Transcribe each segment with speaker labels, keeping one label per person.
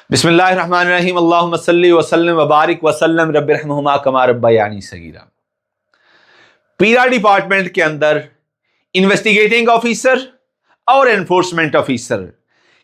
Speaker 1: بسم اللہ الرحمن الرحیم اللہم صلی وسلم وبارک وسلم رب ارحمہما کما ربیانی صغیرا۔ پیرا ڈپارٹمنٹ کے اندر انویسٹیگیٹنگ آفیسر اور انفورسمنٹ آفیسر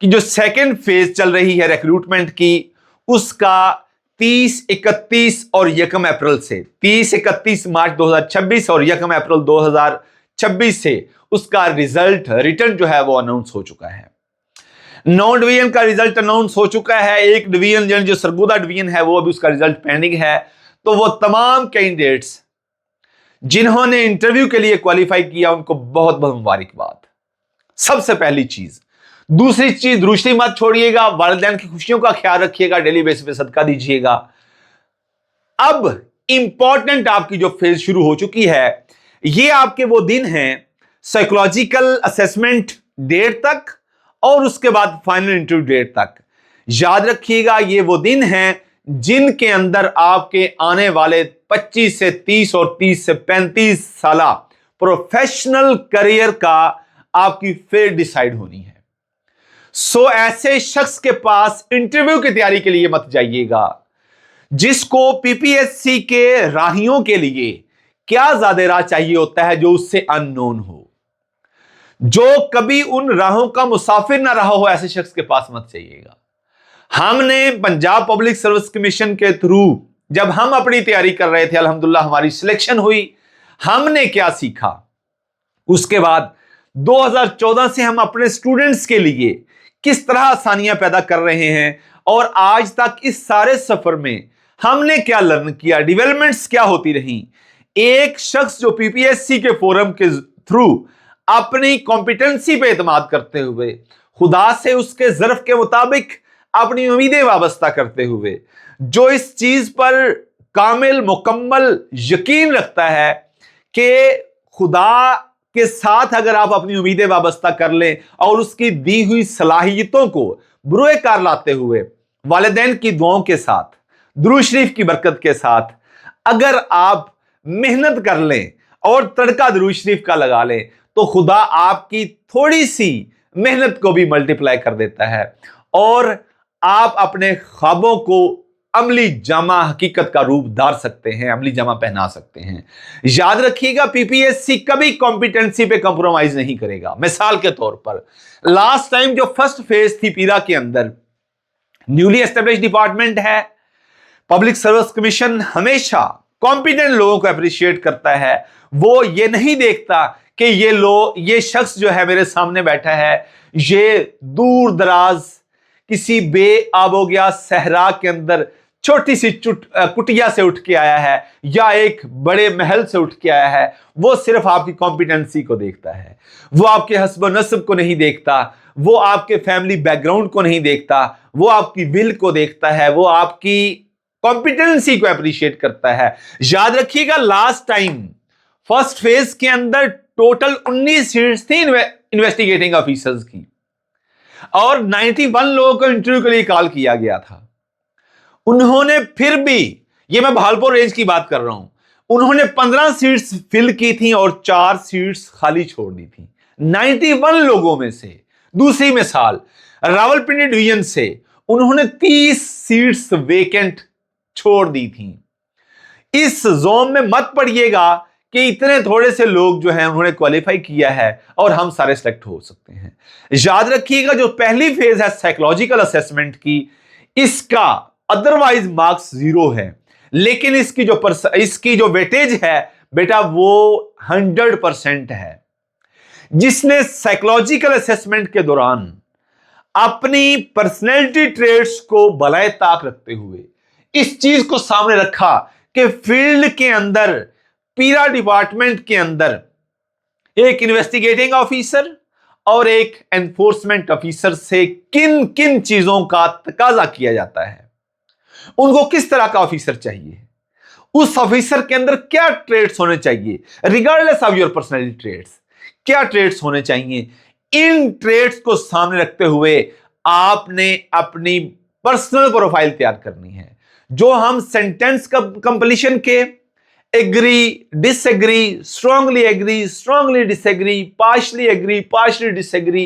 Speaker 1: کی جو سیکنڈ فیز چل رہی ہے ریکروٹمنٹ کی، اس کا 30، 31 اور 1 اپریل سے 30، 31 مارچ 2026 اور 1 اپریل 2026 سے اس کا ریزلٹ ریٹن جو ہے وہ اناؤنس ہو چکا ہے۔ 9 ڈویژن کا ریزلٹ اناؤنس ہو چکا ہے، ایک ڈویژن جو سرگودا ڈویژن ہے وہ ابھی اس کا ریزلٹ پینڈنگ ہے۔ تو وہ تمام کینڈیڈیٹس جنہوں نے انٹرویو کے لیے کوالیفائی کیا ان کو بہت بہت مبارکباد، سب سے پہلی چیز۔ دوسری چیز، روشنی مت چھوڑیے گا، والدین کی خوشیوں کا خیال رکھیے گا، ڈیلی بیس پہ صدقہ دیجیے گا۔ اب امپورٹنٹ آپ کی جو فیز شروع ہو چکی ہے، یہ آپ کے وہ دن ہیں سائیکولوجیکل اسیسمنٹ ڈیٹ تک اور اس کے بعد فائنل انٹرویو ڈیٹ تک۔ یاد رکھیے گا یہ وہ دن ہیں جن کے اندر آپ کے آنے والے 25 سے 30 اور 30 سے 35 سالہ پروفیشنل کریئر کا آپ کی فیٹ ڈیسائیڈ ہونی ہے۔ سو ایسے شخص کے پاس انٹرویو کی تیاری کے لیے مت جائیے گا جس کو پی پی ایس سی کے راہیوں کے لیے کیا زیادہ راہ چاہیے ہوتا ہے جو اس سے ان نون ہو، جو کبھی ان راہوں کا مسافر نہ رہا ہو، ایسے شخص کے پاس مت چاہیے گا۔ ہم نے پنجاب پبلک سروس کمیشن کے تھرو جب ہم اپنی تیاری کر رہے تھے، الحمدللہ ہماری سلیکشن ہوئی، ہم نے کیا سیکھا، اس کے بعد 2014 سے ہم اپنے سٹوڈنٹس کے لیے کس طرح آسانیاں پیدا کر رہے ہیں، اور آج تک اس سارے سفر میں ہم نے کیا لرن کیا، ڈیولپمنٹس کیا ہوتی رہیں۔ ایک شخص جو پی پی ایس سی کے فورم کے تھرو اپنی کمپیٹنسی پہ اعتماد کرتے ہوئے، خدا سے اس کے ظرف کے مطابق اپنی امیدیں وابستہ کرتے ہوئے، جو اس چیز پر کامل مکمل یقین رکھتا ہے کہ خدا کے ساتھ اگر آپ اپنی امیدیں وابستہ کر لیں اور اس کی دی ہوئی صلاحیتوں کو بروئے کار لاتے ہوئے، والدین کی دعاؤں کے ساتھ، درود شریف کی برکت کے ساتھ اگر آپ محنت کر لیں اور تڑکا درود شریف کا لگا لیں، تو خدا آپ کی تھوڑی سی محنت کو بھی ملٹیپلائی کر دیتا ہے اور آپ اپنے خوابوں کو عملی جامہ حقیقت کا روپ دار سکتے ہیں، عملی جامہ پہنا سکتے ہیں۔ یاد رکھیے گا، پی پی ایس سی کبھی کمپیٹنسی پہ کمپرومائز نہیں کرے گا۔ مثال کے طور پر لاسٹ ٹائم جو فرسٹ فیز تھی پیرا کے اندر، نیولی اسٹیبلش ڈپارٹمنٹ ہے، پبلک سروس کمیشن ہمیشہ کمپیٹنٹ لوگوں کو اپریشیٹ کرتا ہے۔ وہ یہ نہیں دیکھتا کہ یہ شخص جو ہے میرے سامنے بیٹھا ہے، یہ دور دراز کسی بے آب و گیا صحرا کے اندر چھوٹی سی کٹیا سے اٹھ کے آیا ہے یا ایک بڑے محل سے اٹھ کے آیا ہے۔ وہ صرف آپ کی کمپیٹنسی کو دیکھتا ہے، وہ آپ کے حسب و نسب کو نہیں دیکھتا، وہ آپ کے فیملی بیک گراؤنڈ کو نہیں دیکھتا، وہ آپ کی ول کو دیکھتا ہے، وہ آپ کی کمپیٹنسی کو اپریشیٹ کرتا ہے۔ یاد رکھیے گا، لاسٹ ٹائم فرسٹ فیز کے اندر ٹوٹل 19 سیٹس تھیں انویسٹیگیٹنگ آفیسرز کی، اور 91 لوگوں کو انٹرویو کے لیے کال کیا گیا تھا۔ انہوں نے پھر بھی، یہ میں بہالپور رینج کی بات کر رہا ہوں، انہوں نے 15 سیٹس فل کی تھیں اور 4 سیٹس خالی چھوڑ دی تھیں 91 لوگوں میں سے۔ دوسری مثال، راولپنڈی ڈویژن سے انہوں نے 30 سیٹس ویکنٹ چھوڑ دی تھیں۔ اس زوم میں مت پڑیے گا کہ اتنے تھوڑے سے لوگ جو ہیں انہوں نے کوالیفائی کیا ہے اور ہم سارے سلیکٹ ہو سکتے ہیں۔ یاد رکھیے گا، جو پہلی فیز ہے سائیکولوجیکل اسیسمنٹ کی، اس کا ادروائز مارکس 0 ہے، لیکن اس کی جو ویٹیج ہے بیٹا وہ 100% ہے۔ جس نے سائیکولوجیکل اسیسمنٹ کے دوران اپنی پرسنالٹی ٹریٹس کو بالائے طاق رکھتے ہوئے اس چیز کو سامنے رکھا کہ فیلڈ کے اندر، پیرا ڈپارٹمنٹ کے اندر ایک انویسٹیگیٹنگ آفیسر اور ایک انفورسمنٹ آفیسر سے کن کن چیزوں کا تقاضا کیا جاتا ہے، ان کو کس طرح کا آفیسر چاہیے، اس آفیسر کے اندر کیا ٹریٹس ہونے چاہیے، regardless of your personality traits کیا ٹریٹس ہونے چاہیے۔ ان ٹریٹس کو سامنے رکھتے ہوئے آپ نے اپنی پرسنل پروفائل تیار کرنی ہے، جو ہم سینٹینس کمپلیشن کے ایگری، ڈس ایگری، اسٹرانگلی ایگری، اسٹرانگلی ڈس ایگری، پارشلی ایگری، پارشلی ڈس ایگری،